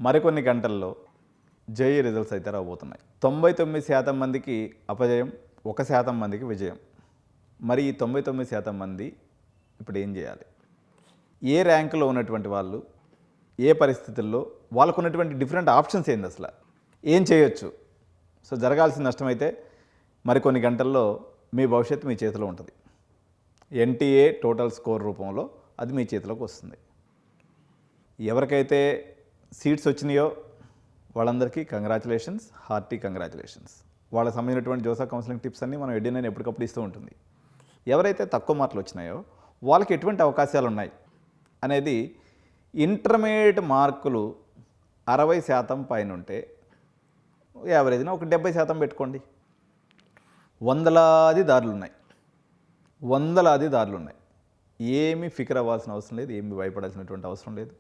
మరికొన్ని గంటల్లో JEE results అయితే రాబోతున్నాయి. 99% మందికి అపజయం, 1% మందికి విజయం. మరి ఈ 99% మంది ఇప్పుడు ఏం చేయాలి? ఏ ర్యాంకులో ఉన్నటువంటి వాళ్ళు, ఏ పరిస్థితుల్లో వాళ్ళకు ఉన్నటువంటి డిఫరెంట్ ఆప్షన్స్ ఏంది, అసలు ఏం చేయొచ్చు? సో జరగాల్సిన నష్టమైతే మరికొన్ని గంటల్లో మీ భవిష్యత్తు మీ చేతిలో ఉంటుంది. ఎన్టీఏ టోటల్ స్కోర్ రూపంలో అది మీ చేతిలోకి వస్తుంది. ఎవరికైతే సీట్స్ వచ్చినాయో వాళ్ళందరికీ కంగ్రాచులేషన్స్, హార్టీ కంగ్రాచులేషన్స్. వాళ్ళకి సంబంధించినటువంటి జోసా కౌన్సిలింగ్ టిప్స్ అన్నీ మనం ఎడ్డీ నేను ఎప్పటికప్పుడు ఇస్తూ ఉంటుంది. ఎవరైతే తక్కువ మార్కులు వచ్చినాయో వాళ్ళకి ఎటువంటి అవకాశాలు ఉన్నాయి అనేది, ఇంటర్మీడియట్ మార్కులు 60% పైన ఉంటే యావరేజ్న ఒక 70% పెట్టుకోండి. వందలాది దారులు ఉన్నాయి. ఏమీ ఫికర్ అవ్వాల్సిన అవసరం లేదు, ఏమి భయపడాల్సినటువంటి అవసరం లేదు.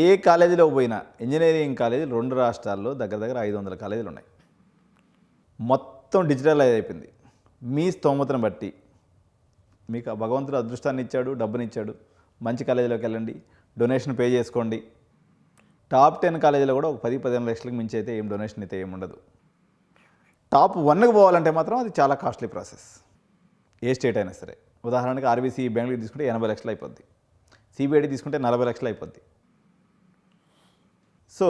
ఏ కాలేజీలో పోయినా, ఇంజనీరింగ్ కాలేజీలు 2 రాష్ట్రాల్లో దగ్గర 500 కాలేజీలు ఉన్నాయి. మొత్తం డిజిటలైజ్ అయిపోయింది. మీ స్తోమతను బట్టి మీకు భగవంతుడు అదృష్టాన్ని ఇచ్చాడు, డబ్బునిచ్చాడు. మంచి కాలేజీలోకి వెళ్ళండి, డొనేషన్ పే చేసుకోండి. టాప్ 10 కాలేజీలో కూడా ఒక 10-15 లక్షలకు మించి అయితే ఏం డొనేషన్ అయితే ఏముండదు. టాప్ 1కి పోవాలంటే మాత్రం అది చాలా కాస్ట్లీ ప్రాసెస్, ఏ స్టేట్ అయినా సరే. ఉదాహరణకి ఆర్బీసీ బెంగళూరు తీసుకుంటే 80 లక్షలు అయిపోద్ది, సిబిఐడి తీసుకుంటే 40 లక్షలు అయిపోద్ది. సో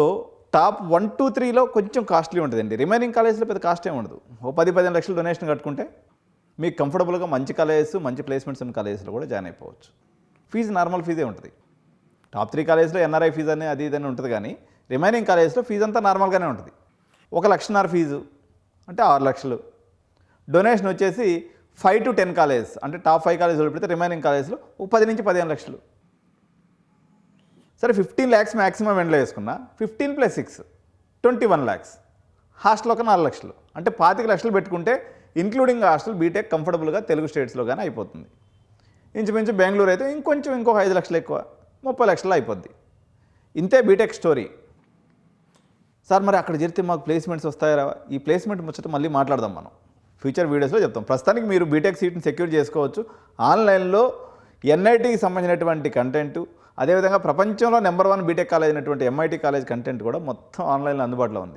టాప్ 1, 2, 3లో కొంచెం కాస్ట్లీ ఉంటుందండి. రిమైనింగ్ కాలేజీలో పెద్ద కాస్ట్ ఏమి ఉండదు. ఓ 10-15 లక్షలు డొనేషన్ కట్టుకుంటే మీకు కంఫర్టబుల్గా మంచి కాలేజెస్, మంచి ప్లేస్మెంట్స్ ఉన్న కాలేజెస్లో కూడా జాయిన్ అయిపోవచ్చు. ఫీజు నార్మల్ ఫీజే ఉంటుంది. టాప్ 3 కాలేజెస్లో ఎన్ఆర్ఐ ఫీజు అని అది ఇదని ఉంటుంది, కానీ రిమైనింగ్ కాలేజెస్లో ఫీజు అంతా నార్మల్గానే ఉంటుంది. 1,00,000 ఫీజు అంటే 6 లక్షలు. డొనేషన్ వచ్చేసి 5 to 10 కాలేజెస్ అంటే టాప్ 5 కాలేజీలు పెడితే రిమైనింగ్ కాలేజెస్లో 10-15 లక్షలు. సరే 15 lakhs మ్యాక్సిమం ఎండ్లో వేసుకున్నా, 15 + 6 21 lakhs. హాస్టల్ ఒక 4 లక్షలు అంటే 25 లక్షలు పెట్టుకుంటే ఇంక్లూడింగ్ హాస్టల్ బీటెక్ కంఫర్టబుల్గా తెలుగు స్టేట్స్లో కానీ అయిపోతుంది. ఇంచుమించు బెంగళూరు అయితే ఇంకొక 5 లక్షలు ఎక్కువ, 30 లక్షలు అయిపోద్ది. ఇంతే బీటెక్ స్టోరీ. సార్ మరి అక్కడ చేరితే మాకు ప్లేస్మెంట్స్ వస్తాయా? ఈ ప్లేస్మెంట్ ముచ్చట మళ్ళీ మాట్లాడదాం మనం ఫ్యూచర్ వీడియోస్లో చెప్తాం. ప్రస్తుతానికి మీరు బీటెక్ సీట్ని సెక్యూర్ చేసుకోవచ్చు. ఆన్లైన్లో ఎన్ఐటీకి సంబంధించినటువంటి కంటెంటు, అదేవిధంగా ప్రపంచంలో నెంబర్ 1 బీటెక్ కాలేజ్ అయినటువంటి ఎంఐటీ కాలేజ్ కంటెంట్ కూడా మొత్తం ఆన్లైన్లో అందుబాటులో ఉంది.